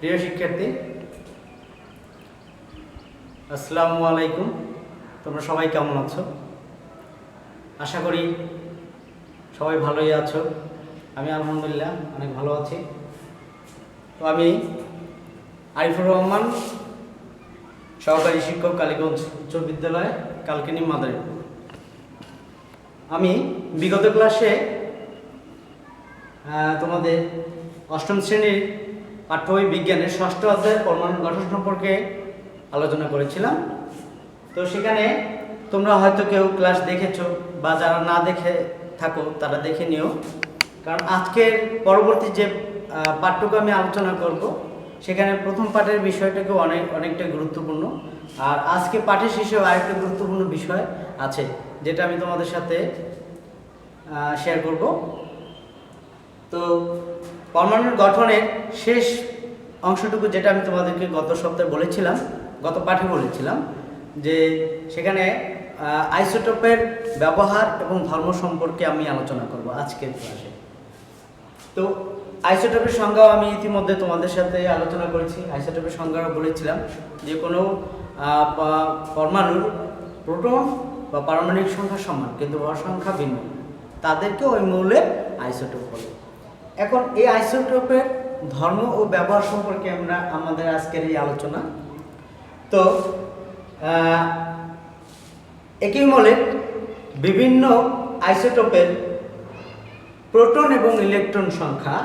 প্রিয় শিক্ষার্থী, আসসালামু আলাইকুম। তোমরা সবাই কেমন আছো? আশা করি সবাই ভালোই আছো। আমি আলহামদুলিল্লাহ অনেক ভালো আছি। তো আমি আরিফুর রহমান, সহকারী শিক্ষক, কালীগঞ্জ উচ্চ বিদ্যালয়, কালকিনি মাদারীপুর। আমি বিগত ক্লাসে তোমাদের অষ্টম শ্রেণীর পাঠ্য বই বিজ্ঞানের ষষ্ঠ অধ্যায়ের পরমাণু গঠন সম্পর্কে আলোচনা করেছিলাম। তো সেখানে তোমরা হয়তো কেউ ক্লাস দেখেছো, বা যারা না দেখে থাকো তারা দেখে নিও, কারণ আজকের পরবর্তী যে পাঠটুকু আমি আলোচনা করব সেখানে প্রথম পাঠের বিষয়টাকে অনেকটা গুরুত্বপূর্ণ। আর আজকে পাঠের শেষেও আরেকটা গুরুত্বপূর্ণ বিষয় আছে, যেটা আমি তোমাদের সাথে শেয়ার করব। তো পরমাণুর গঠনের শেষ অংশটুকু, যেটা আমি তোমাদেরকে গত সপ্তাহে বলেছিলাম, গত পাঠে বলেছিলাম, যে সেখানে আইসোটোপের ব্যবহার এবং ধর্ম সম্পর্কে আমি আলোচনা করব আজকের ক্লাসে। তো আইসোটোপের সংজ্ঞাও আমি ইতিমধ্যে তোমাদের সাথে আলোচনা করেছি। আইসোটোপের সংজ্ঞাও বলেছিলাম যে কোনো পরমাণুর প্রোটন বা পারমাণবিক সংখ্যা সমান কিন্তু ভর সংখ্যা ভিন্ন, তাদেরকে ওই মৌলের আইসোটোপ বলে। এখন এই আইসোটোপের ধর্ম ও ব্যবহার সম্পর্কে আমাদের আজকের এই আলোচনা। তো একই মৌলের বিভিন্ন আইসোটোপের প্রোটন এবং ইলেকট্রন সংখ্যা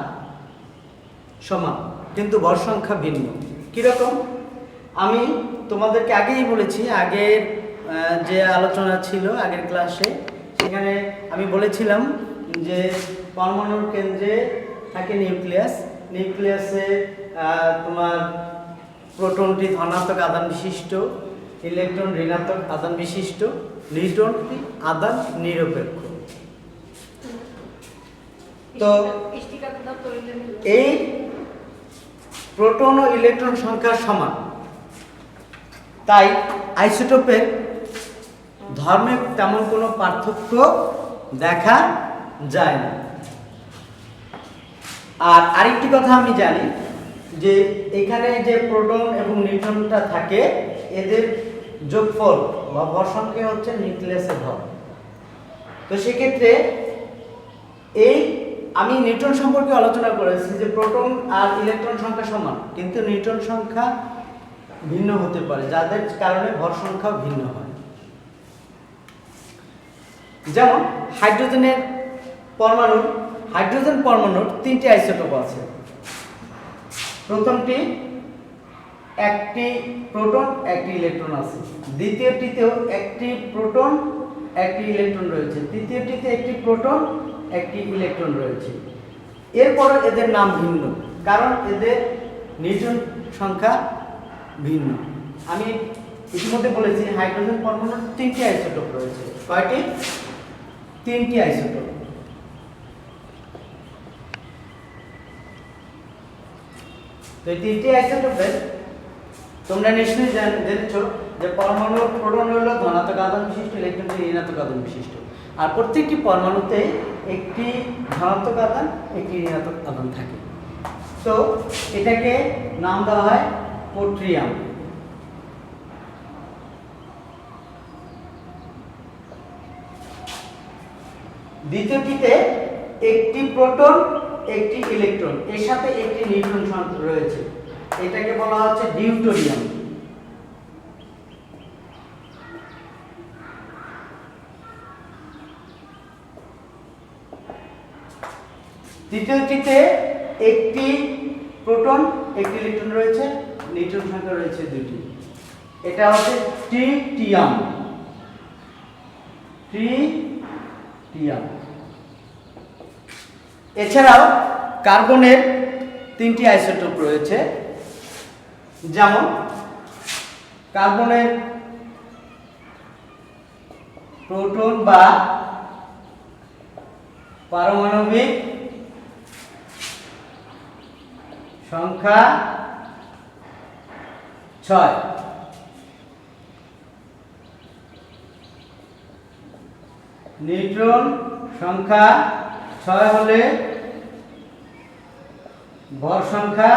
সমান কিন্তু ভর সংখ্যা ভিন্ন। কীরকম? আমি তোমাদেরকে আগেই বলেছি, আগের যে আলোচনা ছিল আগের ক্লাসে, সেখানে আমি বলেছিলাম যে পরমাণুর কেন্দ্রে থাকে নিউক্লিয়াস। নিউক্লিয়াসে তোমার প্রোটনটি ধনাত্মক আধান বিশিষ্ট, ইলেকট্রন ঋণাত্মক আধান বিশিষ্ট, নিউট্রনটি আধান নিরপেক্ষ। তো এই প্রোটন ও ইলেকট্রন সংখ্যা সমান, তাই আইসোটোপের ধর্মে তেমন কোনো পার্থক্য দেখা যায় না। আর আরেকটি কথা আমি জানি যে এখানে যে প্রোটন এবং নিউট্রনটা থাকে, এদের যোগফল বা ভর সংখ্যা হচ্ছে নিউক্লিয়াসের ভর। তো সেক্ষেত্রে এই আমি নিউট্রন সম্পর্কে আলোচনা করেছি যে প্রোটন আর ইলেকট্রন সংখ্যা সমান কিন্তু নিউট্রন সংখ্যা ভিন্ন হতে পারে, যাদের কারণে ভর সংখ্যা ভিন্ন হয়। যেমন হাইড্রোজেন পরমাণুর তিনটি আইসোটোপ আছে। প্রথমটি একটি প্রোটন একটি ইলেকট্রন আছে, দ্বিতীয়টিতেও একটি প্রোটন একটি ইলেকট্রন রয়েছে, তৃতীয়টিতে একটি প্রোটন একটি ইলেকট্রন রয়েছে। এরপর এদের নাম ভিন্ন, কারণ এদের নিউট্রন সংখ্যা ভিন্ন। আমি ইতিমধ্যে বলেছি হাইড্রোজেন পরমাণুর তিনটি আইসোটোপ রয়েছে। কয়টি? তিনটি আইসোটোপ। তো এই তিনটি আইসোটোপের তোমরা নিশ্চয়ই জেনেছো যে পরমাণুর প্রোটন হলো ধনাত্মক আধান বিশিষ্ট, ইলেকট্রনটি ঋণাত্মক আধান বিশিষ্ট। আর প্রত্যেকটি পরমাণুতে একটি ধনাত্মক আধান একটি ঋণাত্মক আধান থাকে। তো এটাকে নাম দেওয়া হয় পোট্রিয়াম। দ্বিতীয়টিতে একটি প্রোটন একটি ইলেকট্রন, এর সাথে একটি নিউট্রন রয়েছে, এটাকে বলা হচ্ছে ডিউটোরিয়াম। তৃতীয়টিতে একটি প্রোটন একটি ইলেকট্রন রয়েছে, নিউট্রন সংখ্যা রয়েছে দুটি, এটা হচ্ছে ট্রিটিয়াম। এছাড়াও কার্বনের তিনটি আইসোটোপ রয়েছে। যেমন কার্বনের প্রোটন বা পারমাণবিক সংখ্যা 6, নিউট্রন সংখ্যা 6 হলে ভর সংখ্যা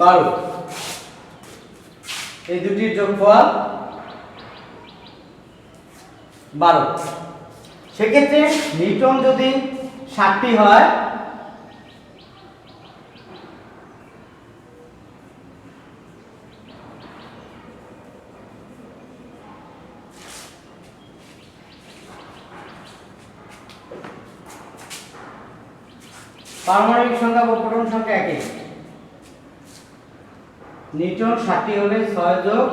12, এই দুটির যোগফল 12। সেক্ষেত্রে নিউটন যদি 60টি হয়, পারমাণবিক সংখ্যা বা প্রোটন সংখ্যা একই। নিউটন 60টি হলে 6 যোগ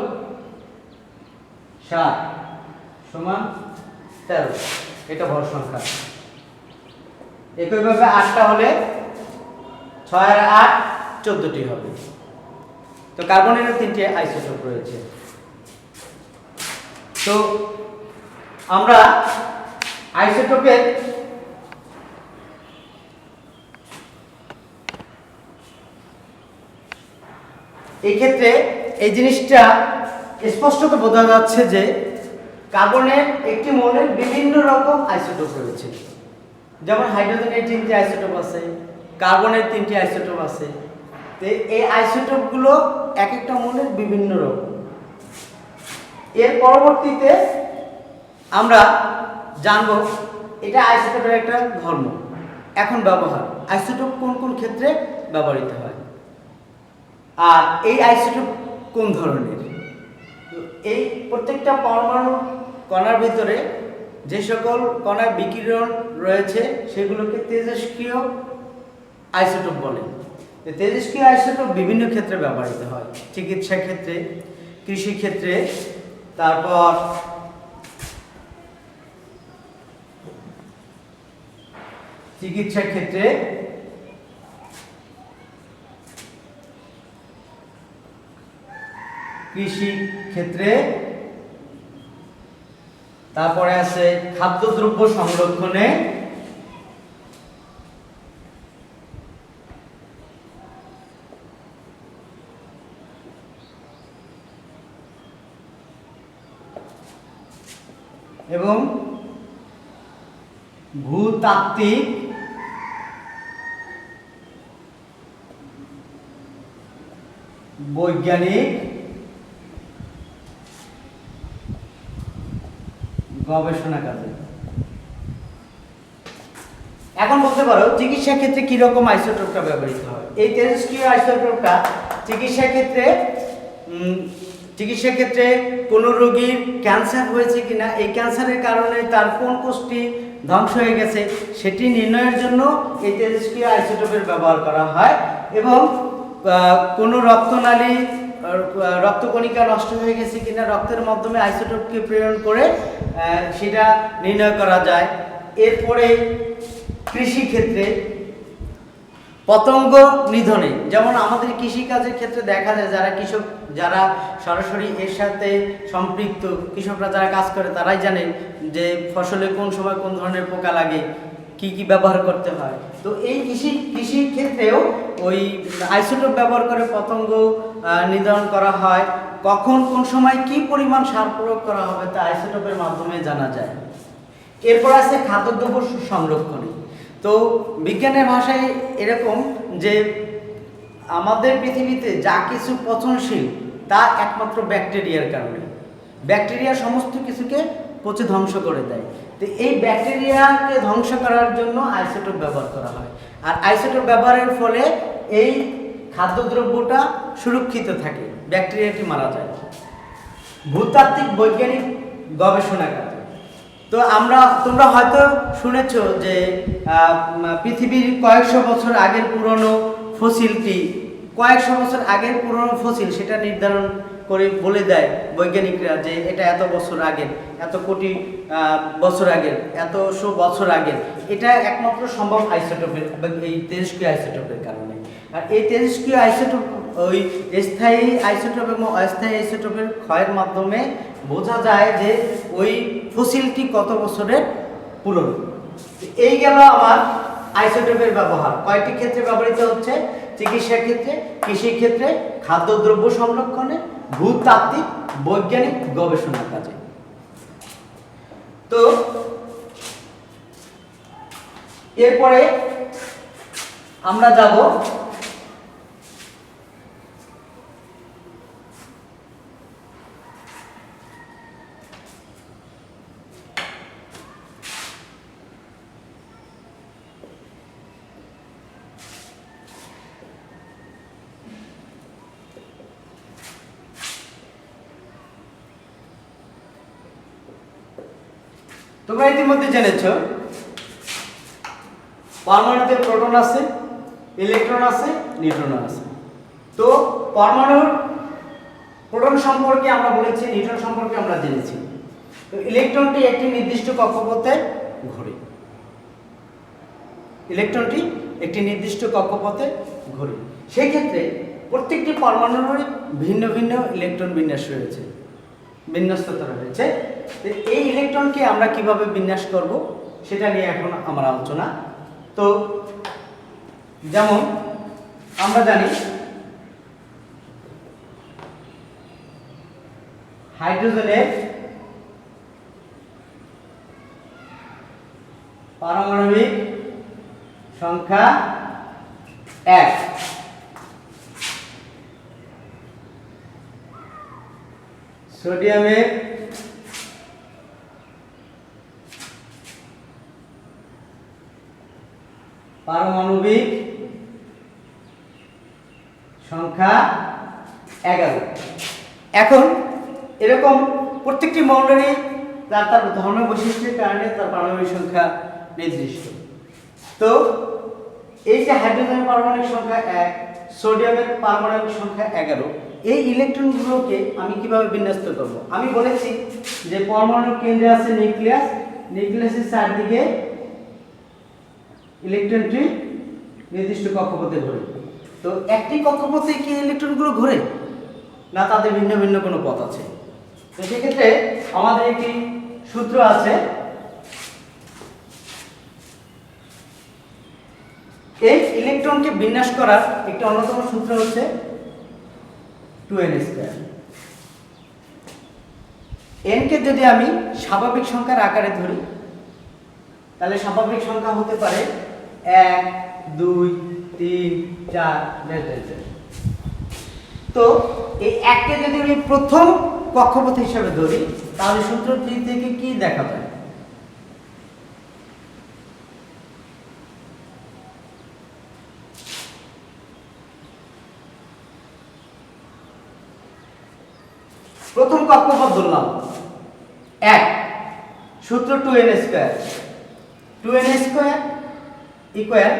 7 সমান 13, এটা ভর সংখ্যা। একইভাবে 8টা হলে 6 আর 8 14টি হবে। তো কার্বনেরও 3টি আইসোটোপ রয়েছে। তো আমরা আইসোটোপের এই ক্ষেত্রে এই জিনিসটা স্পষ্টত বোঝা যাচ্ছে যে কার্বনের একটি মৌলের বিভিন্ন রকম আইসোটোপ রয়েছে। যেমন হাইড্রোজেনের 3টি আইসোটোপ আছে, কার্বনের 3টি আইসোটোপ আছে। তো এই আইসোটোপগুলো এক একটা মৌলের বিভিন্ন রকম। এর পরবর্তীতে আমরা জানব এটা আইসোটোপের একটা ধর্ম। এখন ব্যবহার, আইসোটোপ কোন কোন ক্ষেত্রে ব্যবহৃত হয় আর এই আইসোটোপ কোন ধরনের। এই প্রত্যেকটা পরমাণু কণার ভিতরে যে সকল কণার বিকিরণ রয়েছে সেগুলোকে তেজস্ক্রিয় আইসোটোপ বলে। তেজস্ক্রিয় আইসোটোপ বিভিন্ন ক্ষেত্রে ব্যবহৃত হয়, চিকিৎসা ক্ষেত্রে, কৃষি ক্ষেত্রে, তারপর চিকিৎসা ক্ষেত্রে, কৃষি ক্ষেত্রে, তারপরে আছে খাদ্যদ্রব্য সংরক্ষণে, এবং ভূতাত্ত্বিক, বৈজ্ঞানিক গবেষণা কাজে। এখন বলতে পারো চিকিৎসা ক্ষেত্রে কি রকম আইসোটোপটা ব্যবহৃত হয়। এই তেজস্ক্রিয় আইসোটোপটা চিকিৎসা ক্ষেত্রে কোনো রোগীর ক্যান্সার হয়েছে কিনা, এই ক্যান্সারের কারণে তার কোন কোষটি ধ্বংস হয়ে গেছে সেটি নির্ণয়ের জন্য এই তেজস্ক্রিয় আইসোটোপের ব্যবহার করা হয়। এবং কোনো রক্তনালী, রক্তকণিকা নষ্ট হয়ে গেছে কিনা রক্তের মাধ্যমে আইসোটোপকে প্রেরণ করে সেটা নির্ণয় করা যায়। এরপরে কৃষি ক্ষেত্রে পতঙ্গ নিধনে, যেমন আমাদের কৃষিকাজের ক্ষেত্রে দেখা যায় যারা সরাসরি এর সাথে সম্পৃক্ত কৃষকরা যারা কাজ করে তারাই জানে যে ফসলে কোন সময় কোন ধরনের পোকা লাগে, কি কি ব্যবহার করতে হয়। তো এই কৃষি ক্ষেত্রেও ওই আইসোটোপ ব্যবহার করে পতঙ্গ নিধন করা হয়। কখন কোন সময় কি পরিমাণ সার প্রয়োগ করা হবে তা আইসোটোপের মাধ্যমে জানা যায়। এরপর আছে খাদ্যদ্রব্য সংরক্ষণে। তো বিজ্ঞানের ভাষায় এরকম যে আমাদের পৃথিবীতে যা কিছু পচনশীল তা একমাত্র ব্যাকটেরিয়ার কারণে। ব্যাকটেরিয়া সমস্ত কিছুকে পচে ধ্বংস করে দেয়। তো এই ব্যাকটেরিয়াকে ধ্বংস করার জন্য আইসোটোপ ব্যবহার করা হয়। আর আইসোটোপ ব্যবহারের ফলে এই খাদ্যদ্রব্যটা সুরক্ষিত থাকে, ব্যাকটেরিয়াটি মারা যায়। ভূতাত্ত্বিক বৈজ্ঞানিক গবেষণা কাজ। তো তোমরা হয়তো শুনেছো যে পৃথিবীর কয়েকশো বছর আগের পুরনো ফসিল সেটা নির্ধারণ করে বলে দেয় বৈজ্ঞানিকরা যে এটা এত বছর আগের, এত কোটি বছর আগের, এতশো বছর আগের। এটা একমাত্র সম্ভব আইসোটোপের, এই তেজস্ক্রিয় আইসোটোপের কারণে। আর এই তেজস্ক্রিয় আইসোটোপ ওই স্থায়ী আইসোটোপ এবং অস্থায়ী আইসোটোপের ক্ষয়ের মাধ্যমে বোঝা যায় যে ওই ফসিলটি কত বছরের পুরনো। এই গেল আমার আইসোটোপের ব্যবহার। কয়টি ক্ষেত্রে ব্যবহৃত হচ্ছে? চিকিৎসা ক্ষেত্রে, কৃষি ক্ষেত্রে, খাদ্যদ্রব্য সংরক্ষণে, ভূতাত্ত্বিক বৈজ্ঞানিক গবেষণার কাজে। তো এরপরে আমরা যাব তোমরা ইতিমধ্যে জেনেছো পরমাণুতে প্রোটন আছে, ইলেকট্রন আছে, নিউট্রন আছে। তো পরমাণুর প্রোটন সম্পর্কে আমরা বলেছি, নিউট্রন সম্পর্কে আমরা জেনেছি। তো ইলেকট্রনটি একটি নির্দিষ্ট কক্ষপথে ঘোরে। ইলেকট্রনটি একটি নির্দিষ্ট কক্ষপথে ঘোরে। সেই ক্ষেত্রে প্রত্যেকটি পরমাণুর ভিন্ন ভিন্ন ইলেকট্রন বিন্যাস রয়েছে, বিন্যস্ততা রয়েছে। তো এই ইলেকট্রনকে আমরা কিভাবে বিন্যাস করব সেটা নিয়ে এখন আমার আলোচনা। তো যেমন আমরা জানি হাইড্রোজেনের পারমাণবিক সংখ্যা 1, সোডিয়ামের পারমাণবিক সংখ্যা 11। এখন এরকম প্রত্যেকটি মৌলেরই তার ধর্ম বৈশিষ্ট্যের কারণে তার পারমাণবিক সংখ্যা নির্দিষ্ট। তো এই যে হাইড্রোজেনের পারমাণবিক সংখ্যা 1, সোডিয়ামের পারমাণবিক সংখ্যা 11, এই ইলেকট্রনগুলোকে আমি কিভাবে বিন্যস্ত করব? আমি বলেছি যে পরমাণুর কেন্দ্রে আছে নিউক্লিয়াস, নিউক্লিয়াসের চারদিকে ইলেকট্রনটি নির্দিষ্ট কক্ষপথে ঘোরে। তো একটি কক্ষপথে কি ইলেকট্রনগুলো ঘোরে, না তাদের ভিন্ন ভিন্ন কোনো পথ আছে? তো সেক্ষেত্রে আমাদের একটি সূত্র আছে। এই ইলেকট্রনকে বিন্যাস করার একটি অন্যতম সূত্র হচ্ছে 2n²। n কে যদি আমি স্বাভাবিক সংখ্যার আকারে ধরি তাহলে স্বাভাবিক সংখ্যা হতে পারে 1, 2, 3, 4 ইত্যাদি। তো এই 1 কে যদি আমি প্রথম কক্ষপথ হিসেবে ধরি তাহলে সূত্রটি থেকে কি দেখা যায়? প্রথম কক্ষপথ ধরলাম 1, সূত্র 2n²। 2n² ইকুয়াল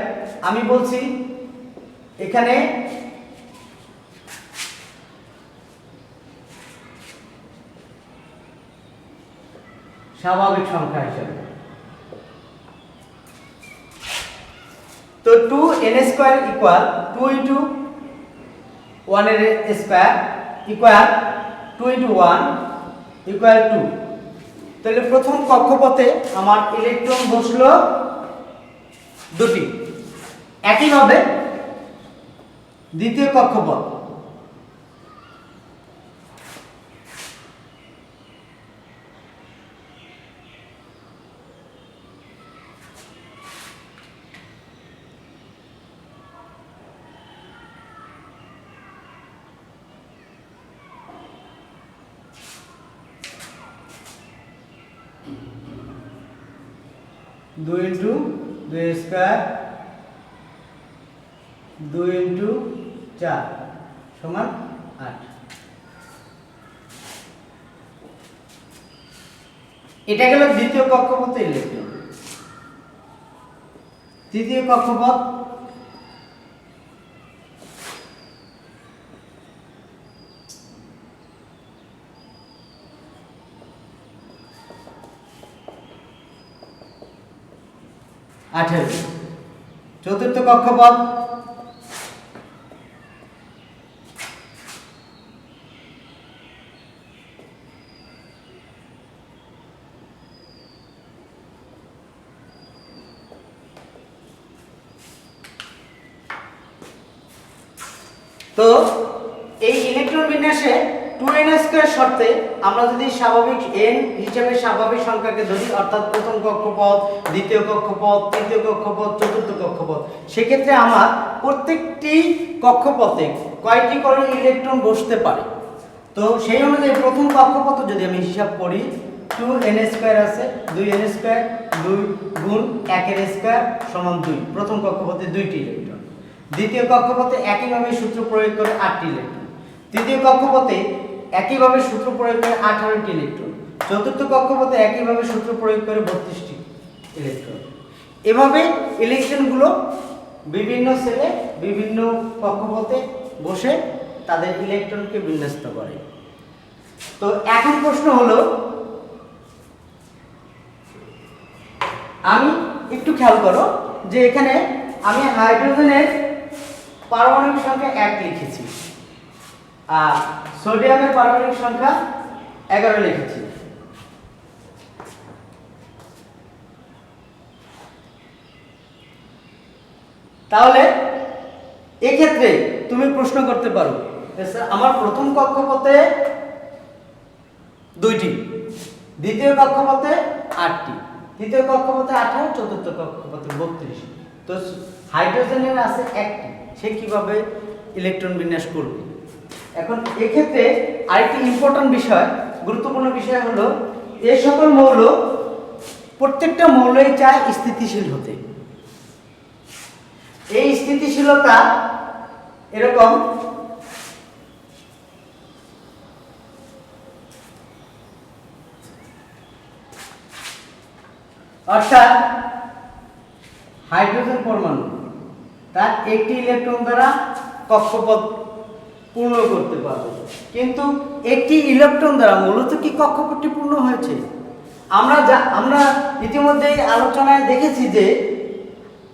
আমি বলছি এখানে স্বাভাবিক সংখ্যা হিসেবে। তো 2n² ইকুয়াল 2 * 1 এর স্কয়ার ইকুয়াল 2 * 1 ইকুয়াল 2। তাহলে প্রথম কক্ষপথে আমার ইলেকট্রন বসলো দুটি। একইভাবে দ্বিতীয় কক্ষপথ, দুই ইন্টু 2 স্কয়ার 2 ইন্টু 4 সমান 8। এটা গেল দ্বিতীয় কক্ষপথে ইলেকট্রন। তৃতীয় কক্ষপথ চতুর্থ কক্ষপথ তো এই ইলেকট্রন বিন্যাসে 2n² শর্তে আমরা যদি স্বাভাবিক n হিসেবে স্বাভাবিক সংখ্যাকে ধরি, অর্থাৎ প্রথম কক্ষপথ, দ্বিতীয় কক্ষপথ, তৃতীয় কক্ষপথ, চতুর্থ কক্ষপথ, সেক্ষেত্রে আমার প্রত্যেকটি কক্ষপথে কয়টি করে ইলেকট্রন বসতে পারে। তো সেই অনুযায়ী প্রথম কক্ষপথ যদি আমি হিসাব করি 2n² আছে, 2n² 2 গুণ 1 এর স্কয়ার সমান 2। প্রথম কক্ষপথে 2টি ইলেকট্রন। দ্বিতীয় কক্ষপথে একইভাবে সূত্র প্রয়োগ করে 8টি ইলেকট্রন। তৃতীয় কক্ষপথে একইভাবে সূত্র প্রয়োগ করে 18টি ইলেকট্রন। চতুর্থ কক্ষপথে একইভাবে সূত্র প্রয়োগ করে 32টি ইলেকট্রন। এভাবে ইলেকট্রনগুলো বিভিন্ন সেলে বিভিন্ন কক্ষপথে বসে তাদের ইলেকট্রনকে বিন্যস্ত করে। তো এখন প্রশ্ন হলো, আমি একটু খেয়াল করো যে এখানে আমি হাইড্রোজেনের পারমাণবিক সংখ্যা 1 লিখেছি আর সোডিয়ামের পারমাণবিক সংখ্যা 11 লিখেছি। তাহলে এক্ষেত্রে তুমি প্রশ্ন করতে পারো, আমার প্রথম কক্ষপথে 2টি, দ্বিতীয় কক্ষপথে 8টি, তৃতীয় কক্ষপথে 18, চতুর্থ কক্ষপথে 32, তো হাইড্রোজেনের আছে 1টি, সে কিভাবে ইলেকট্রন বিন্যাস করবে? এখন এক্ষেত্রে আরেকটি ইম্পর্টেন্ট বিষয়, গুরুত্বপূর্ণ বিষয় হলো, এই সকল মৌল প্রত্যেকটা মৌলই চায় স্থিতিশীল হতে। এই স্থিতিশীলতা এরকম অর্থাৎ হাইড্রোজেন পরমাণু তার একটি ইলেকট্রন দ্বারা কক্ষপথ পূর্ণ করতে পারবে, কিন্তু একটি ইলেকট্রন দ্বারা মূলত কি কক্ষপথটি পূর্ণ হয়েছে? আমরা ইতিমধ্যে আলোচনায় দেখেছি যে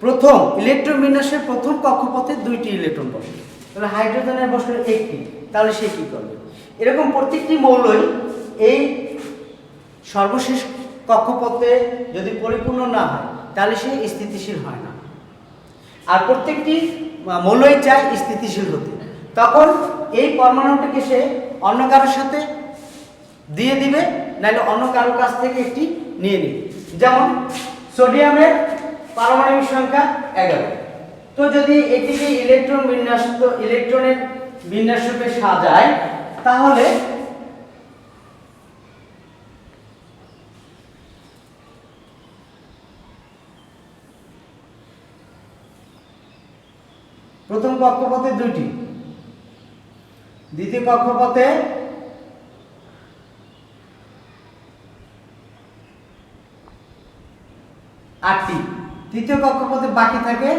প্রথম ইলেকট্রন বিন্যাসের প্রথম কক্ষপথে 2টি ইলেকট্রন বসে, তাহলে হাইড্রোজেনের বসে 1টি, তাহলে সে কি করবে? এরকম প্রত্যেকটি মৌলই এই সর্বশেষ কক্ষপথে যদি পরিপূর্ণ না হয় তাহলে সে স্থিতিশীল হয় না। আর প্রত্যেকটি মৌলই চায় স্থিতিশীল হতে, তখন এই পরমাণুটিকে সে অন্য কারোর সাথে দিয়ে দিবে, নাহলে অন্য কারোর কাছ থেকে একটি নিয়ে নিবে। যেমন সোডিয়ামের পারমাণবিক সংখ্যা 11, তো যদি এটিকে ইলেকট্রনের বিন্যাস রূপে সাজায়, তাহলে প্রথম কক্ষপথে 2টি, দ্বিতীয় কক্ষপথে 8টি, তৃতীয় কক্ষপথে বাকি থাকে,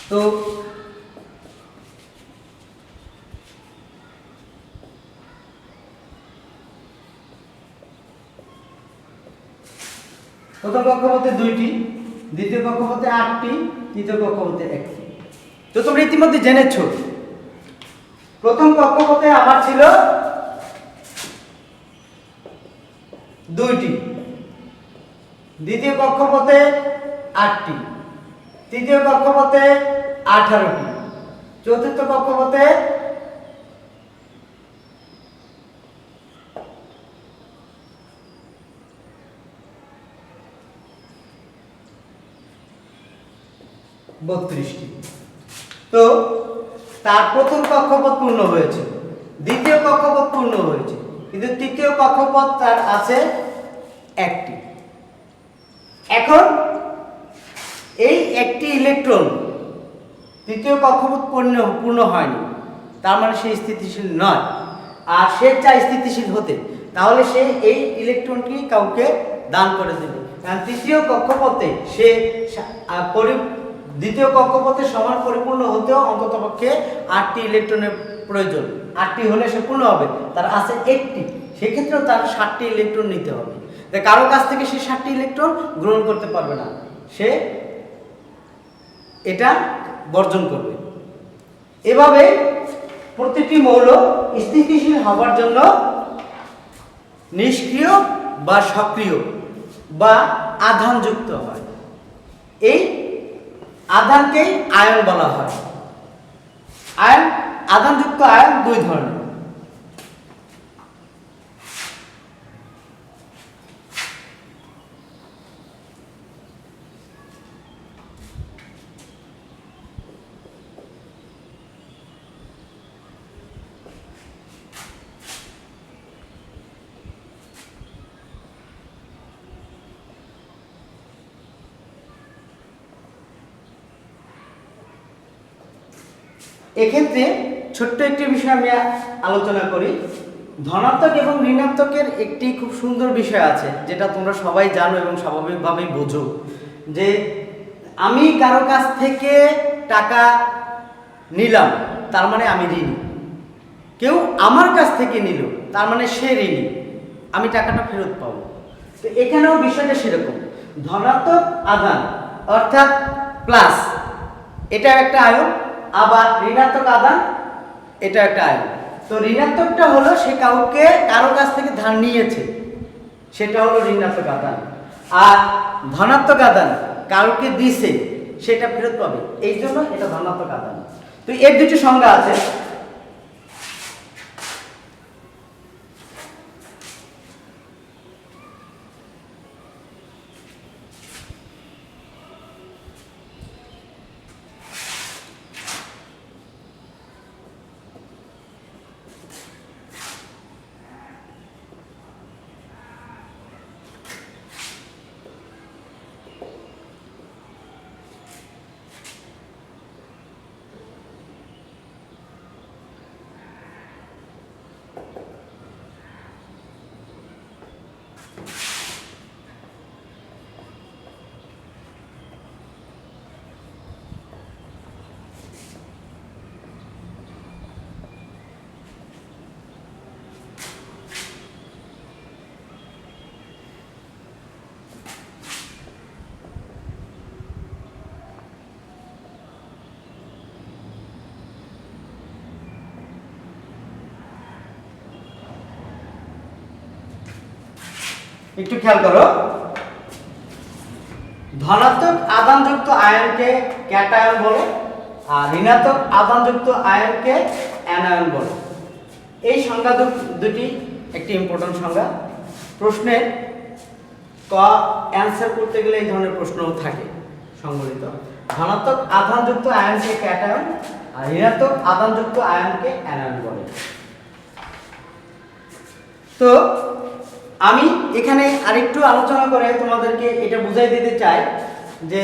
তো প্রথম কক্ষপথে 2টি, দ্বিতীয় কক্ষপথে 8টি, তৃতীয় কক্ষপথে 1টি। তো তোমরা ইতিমধ্যে জেনেছো প্রথম কক্ষপথে আমার ছিল 2টি, দ্বিতীয় কক্ষপথে 8টি, তৃতীয় কক্ষপথে 18টি, চতুর্থ কক্ষপথে 32টি। তো তার প্রথম কক্ষপথ পূর্ণ হয়েছে, দ্বিতীয় কক্ষপথ পূর্ণ হয়েছে, কিন্তু তৃতীয় কক্ষপথ তার আছে 1টি। এখন এই 1টি ইলেকট্রন তৃতীয় কক্ষপথ পূর্ণ হয়নি, তার মানে সে স্থিতিশীল নয়, আর সে চায় স্থিতিশীল হতে, তাহলে সে এই ইলেকট্রনটি কাউকে দান করে দেবে। কারণ তৃতীয় কক্ষপথে সে দ্বিতীয় কক্ষপথে সমান পরিপূর্ণ হতেও অন্ততপক্ষে 8টি ইলেকট্রনের প্রয়োজন, 8টি হলে সে পূর্ণ হবে, তার আছে 1টি, সেক্ষেত্রেও তার 7টি ইলেকট্রন নিতে হবে। কারো কাছ থেকে সে 7টি ইলেকট্রন গ্রহণ করতে পারবে না, সে এটা বর্জন করবে। এভাবে প্রতিটি মৌল স্থিতিশীল হবার জন্য নিষ্ক্রিয় বা সক্রিয় বা আধানযুক্ত হয়। এই আধানকেই আয়ন বলা হয়। আধানযুক্ত আয়ন 2 ধরনের। এক্ষেত্রে ছোট্ট একটি বিষয় আমি আলোচনা করি, ধনাত্মক এবং ঋণাত্মকের একটি খুব সুন্দর বিষয় আছে, যেটা তোমরা সবাই জানো এবং স্বাভাবিকভাবেই বোঝো, যে আমি কারো কাছ থেকে টাকা নিলাম তার মানে আমি ঋণী, কেউ আমার কাছ থেকে নিল তার মানে সে ঋণী, আমি টাকাটা ফেরত পাবো। তো এখানেও বিষয়টা সেরকম, ধনাত্মক আদান অর্থাৎ প্লাস, এটা একটা আয়ন, আবার ঋণাত্মক আদান এটা একটা আয়ন। তো ঋণাত্মকটা হলো সে কাউকে কারো কাছ থেকে ধার নিয়েছে, সেটা হলো ঋণাত্মক আদান। আর ধনাত্মক আদান কাউকে দিছে, সেটা ফেরত পাবে, এই জন্য এটা ধনাত্মক আদান। তো এর দুটি সংজ্ঞা আছে। একটু খেয়াল করো, ধনাত্মক আধানযুক্ত আয়নকে ক্যাটায়ন বলে, আর ঋণাত্মক আধানযুক্ত আয়নকে অ্যানায়ন বলে। এই সংজ্ঞা দুটি একটি ইম্পর্টেন্ট সংজ্ঞা, প্রশ্নের অ্যান্সার করতে গেলে এই ধরনের প্রশ্নও থাকে সংবলিত। ধনাত্মক আধানযুক্ত আয়নকে ক্যাটায়ন আর ঋণাত্মক আধানযুক্ত আয়নকে অ্যানায়ন বলে। তো আমি এখানে আরেকটু আলোচনা করে তোমাদেরকে এটা বুঝাই দিতে চাই যে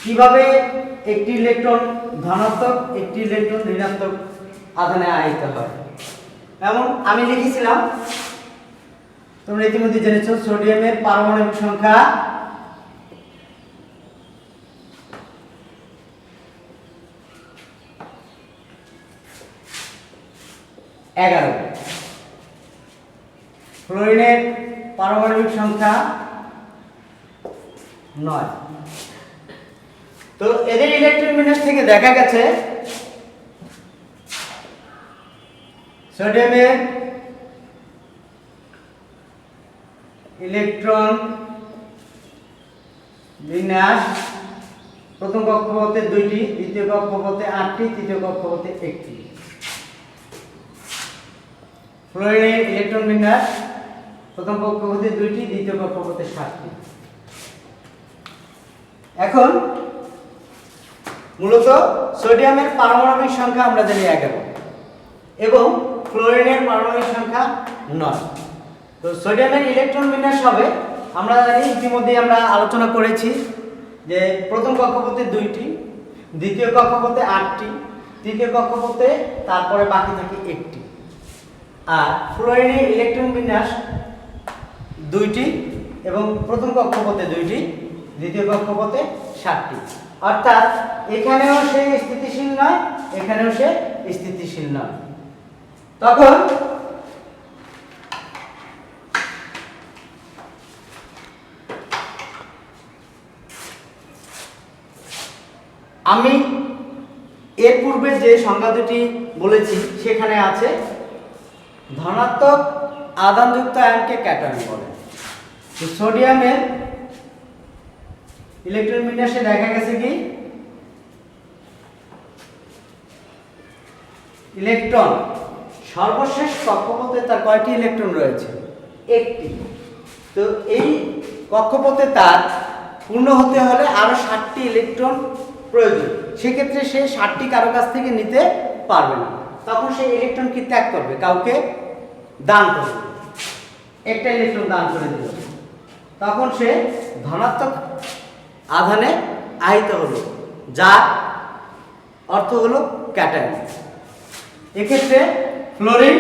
কিভাবে একটি ইলেকট্রন ধনাত্মক, একটি ইলেকট্রন ঋণাত্মক আধানে আহিত হয়। যেমন আমি লিখেছিলাম, তোমরা ইতিমধ্যে জেনেছো, সোডিয়ামের পারমাণবিক সংখ্যা 11, ফ্লোরিনের পারমাণবিক সংখ্যা 9। তো এদের ইলেকট্রন বিন্যাস থেকে দেখা গেছে সোডিয়ামের ইলেকট্রন বিন্যাস প্রথম কক্ষপথে 2টি, দ্বিতীয় কক্ষপথে 8টি, তৃতীয় কক্ষপথে 1টি। ফ্লোরিনের ইলেকট্রন বিন্যাস প্রথম কক্ষপথে 2টি, দ্বিতীয় কক্ষপথে 7টি। এখন মূলত সোডিয়ামের পারমাণবিক সংখ্যা আমরা জানি 11 এবং ফ্লোরিনের পারমাণবিক সংখ্যা 9। তো সোডিয়ামের ইলেকট্রন বিন্যাস হবে, আমরা জানি ইতিমধ্যে আমরা আলোচনা করেছি যে প্রথম কক্ষপথে 2টি, দ্বিতীয় কক্ষপথে 8টি, তৃতীয় কক্ষপথে তারপরে বাকি থাকে 1টি। আর ফ্লোরিনের ইলেকট্রন বিন্যাস 2টি এবং প্রথম কক্ষপথে 2টি, দ্বিতীয় কক্ষপথে 7টি। অর্থাৎ এখানেও সে স্থিতিশীল নয়, এখানেও সে স্থিতিশীল নয়। তখন আমি এর পূর্বে যে সংজ্ঞা দুটি বলেছি সেখানে আছে ধনাত্মক আধানযুক্ত আয়নকে ক্যাটায়ন বলে। তো সোডিয়ামের ইলেকট্রন বিন্যাসে দেখা গেছে কি ইলেকট্রন সর্বশেষ কক্ষপথে তার কয়টি ইলেকট্রন রয়েছে? 1টি। তো এই কক্ষপথে তার পূর্ণ হতে হলে আরো 7টি ইলেকট্রন প্রয়োজন। সেক্ষেত্রে সে 7টি কারো কাছ থেকে নিতে পারবে না, তখন সে ইলেকট্রন কি ত্যাগ করবে? কাউকে দান করবে, একটা ইলেকট্রন দান করে দিল, তখন সে ধনাত্মক আধানে আহিত হলো, যার অর্থ হলো ক্যাটায়ন। এক্ষেত্রে ফ্লোরিন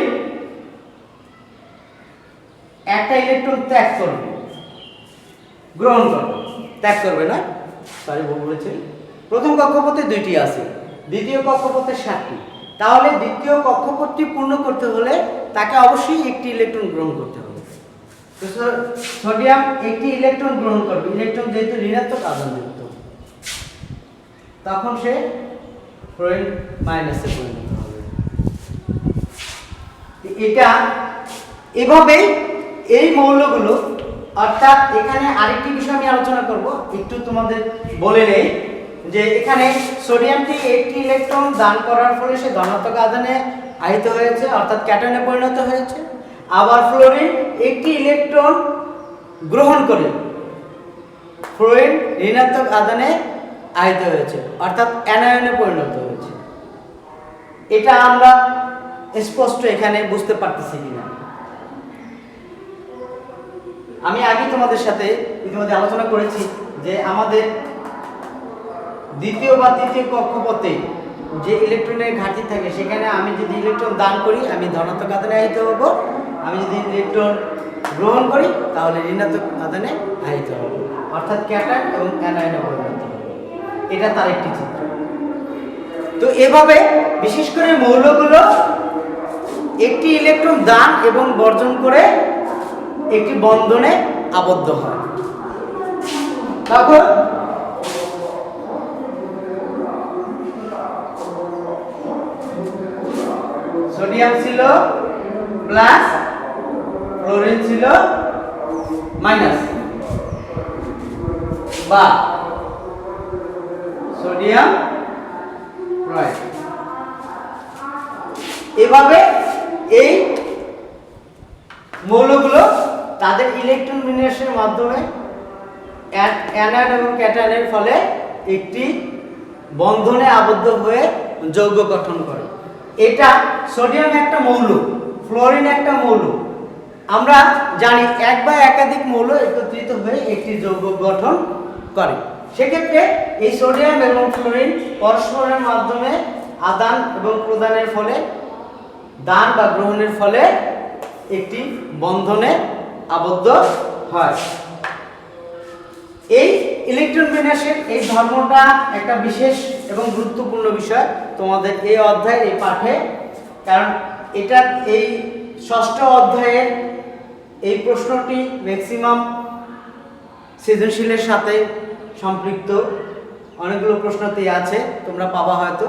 একটা ইলেকট্রন ত্যাগ করবে, গ্রহণ করবে, ত্যাগ করবে না, সরি ভুল বলেছি। প্রথম কক্ষপথে 2টি আছে, দ্বিতীয় কক্ষপথে 7টি। তাহলে দ্বিতীয় কক্ষপথটি পূর্ণ করতে হলে তাকে অবশ্যই একটি ইলেকট্রন গ্রহণ করতে হবে। তো সোডিয়াম একটি ইলেকট্রন গ্রহণ করবে, ইলেকট্রন যেহেতু ঋণাত্মক আধানযুক্ত, তখন সে ফ্লোরিন মাইনাসে পরিণত হবে। এটা এভাবে এই মৌলগুলো, অর্থাৎ এখানে আরেকটি বিষয় আমি আলোচনা করব, একটু তোমাদের বলে নেই যে এখানে সোডিয়ামটি একটি ইলেকট্রন দান করার ফলে সে ধনাত্মক আধানে আহিত হয়েছে, অর্থাৎ ক্যাটায়নে পরিণত হয়েছে। আবার ফ্লোরিন একটি ইলেকট্রন গ্রহণ করে ফ্লোরিন ঋণাত্মক আধানে আহিত হয়েছে, অর্থাৎ অ্যানায়নে পরিণত হয়েছে। এটা আমরা স্পষ্ট এখানে বুঝতে পারতেছি কিনা। আমি আগে তোমাদের সাথে ইতিমধ্যে আলোচনা করেছি যে আমাদের দ্বিতীয় বা তৃতীয় কক্ষপথে যে ইলেকট্রনের ঘাটতি থাকে, সেখানে আমি যদি ইলেকট্রন দান করি আমি ধনাত্মক আধানে আহিত হব, আমি যদি ইলেকট্রন গ্রহণ করি তাহলে ঋণাত্মক আধানে আহিত হব, অর্থাৎ ক্যাটায়ন এবং অ্যানায়নে পরিণত হবে। এটা তার একটি চিত্র। তো এভাবে বিশেষ করে মৌলগুলো একটি ইলেকট্রন দান এবং বর্জন করে একটি বন্ধনে আবদ্ধ হয়। তখন সোডিয়াম ছিল প্লাস, ক্লোরিন ছিল মাইনাস, বা সোডিয়াম ক্লোরাইড। এভাবে এই মৌলগুলো তাদের ইলেকট্রন বিন্যাসের মাধ্যমে অ্যানায়ন এবং ক্যাটায়নের ফলে একটি বন্ধনে আবদ্ধ হয়ে যৌগ গঠন করে। এটা সোডিয়াম একটা মৌল, ফ্লোরিন একটা মৌল। আমরা জানি এক বা একাধিক মৌল একত্রিত হয়ে একটি যৌগ গঠন করে। সেক্ষেত্রে এই সোডিয়াম এবং ফ্লোরিন পরস্পরের মাধ্যমে আদান এবং প্রদানের ফলে, দান বা গ্রহণের ফলে একটি বন্ধনে আবদ্ধ হয়। এই ইলেকট্রন বিন্যাসের এই ধর্মটা একটা বিশেষ এবং গুরুত্বপূর্ণ বিষয় তোমাদের এই অধ্যায়ের এই পাঠে, কারণ এটা এই ষষ্ঠ অধ্যায়ের এই প্রশ্নটি ম্যাক্সিমাম সৃজনশীলের সাথে সম্পৃক্ত, অনেকগুলো প্রশ্নতেই আছে, তোমরা পাবা হয়তো।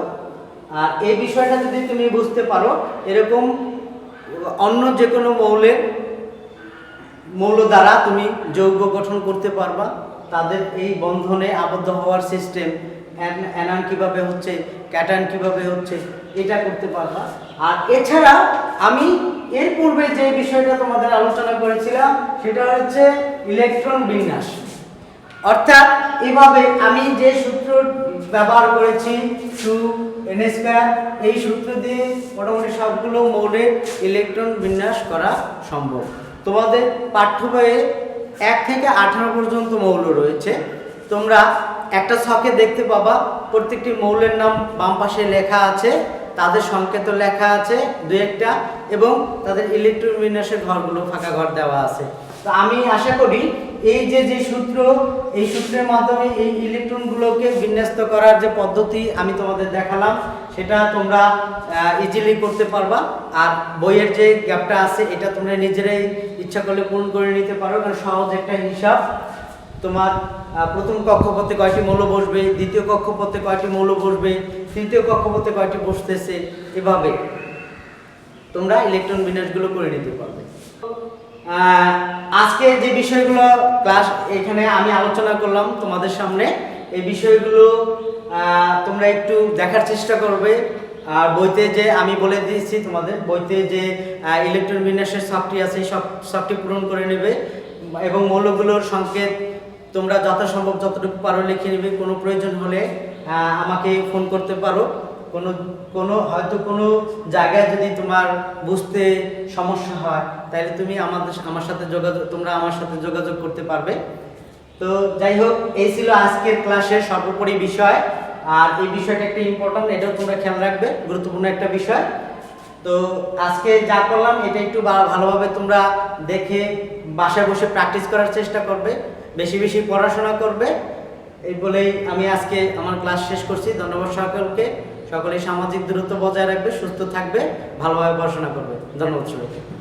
আর এই বিষয়টা যদি তুমি বুঝতে পারো, এরকম অন্য যে কোনো মৌল দ্বারা তুমি যৌগ গঠন করতে পারবা। তাদের এই বন্ধনে আবদ্ধ হওয়ার সিস্টেম, অ্যানায়ন কিভাবে হচ্ছে, ক্যাটায়ন কিভাবে হচ্ছে, এটা করতে পারবা। আর এছাড়া আমি এর পূর্বে যে বিষয়টা তোমাদের আলোচনা করেছিলাম সেটা হচ্ছে ইলেকট্রন বিন্যাস। অর্থাৎ এভাবে আমি যে সূত্র ব্যবহার করেছি 2n², এই সূত্র দিয়ে মোটামুটি সবগুলো মৌলের ইলেকট্রন বিন্যাস করা সম্ভব। তোমাদের পাঠ্য বইয়ে 1 থেকে 18 পর্যন্ত মৌল রয়েছে। তোমরা একটা ছকে দেখতে পাবা প্রত্যেকটি মৌলের নাম বাম পাশে লেখা আছে, তাদের সংকেত লেখা আছে 2-1টা, এবং তাদের ইলেকট্রন বিন্যাসের ঘরগুলো ফাঁকা ঘর দেওয়া আছে। তো আমি আশা করি এই যে সূত্র, এই সূত্রের মাধ্যমে এই ইলেকট্রনগুলোকে বিন্যস্ত করার যে পদ্ধতি আমি তোমাদের দেখালাম সেটা তোমরা ইজিলি করতে পারবা। আর বইয়ের যে গ্যাপটা আছে এটা তোমরা নিজেরাই ইচ্ছা করলে পূরণ করে নিতে পারো, কারণ সহজ একটা হিসাব। তোমার প্রথম কক্ষপথে কয়টি মৌল বসবে, দ্বিতীয় কক্ষপথে কয়টি মৌল বসবে, তৃতীয় কক্ষপথে কয়টি বসতেছে, এভাবে তোমরা ইলেকট্রন বিন্যাসগুলো করে নিতে পারবে। আজকে যে বিষয়গুলো ক্লাস এখানে আমি আলোচনা করলাম তোমাদের সামনে, এই বিষয়গুলো তোমরা একটু দেখার চেষ্টা করবে। আর বইতে যে আমি বলে দিয়েছি তোমাদের, বইতে যে ইলেকট্রন বিন্যাসের ছকটি আছে সব ছকটি পূরণ করে নেবে, এবং মৌলগুলোর সংকেত তোমরা যথাসম্ভব যতটুকু পারো লিখে নেবে। কোনো প্রয়োজন হলে আমাকে ফোন করতে পারো। হয়তো কোনো জায়গায় যদি তোমার বুঝতে সমস্যা হয় তাহলে তুমি আমার সাথে যোগাযোগ করতে পারবে। তো যাই হোক, এই ছিল আজকের ক্লাসের সর্বোপরি বিষয়। আর এই বিষয়টা একটা ইম্পর্টেন্ট, এটাও তোমরা খেয়াল রাখবে, গুরুত্বপূর্ণ একটা বিষয়। তো আজকে যা করলাম এটা একটু ভালোভাবে তোমরা দেখে বাসায় বসে প্র্যাকটিস করার চেষ্টা করবে, বেশি বেশি পড়াশোনা করবে। এই বলেই আমি আজকে আমার ক্লাস শেষ করছি। ধন্যবাদ সকলকে। সকলেই সামাজিক দূরত্ব বজায় রাখবে, সুস্থ থাকবে, ভালোভাবে পড়াশোনা করবে। ধন্যবাদ সবাইকে।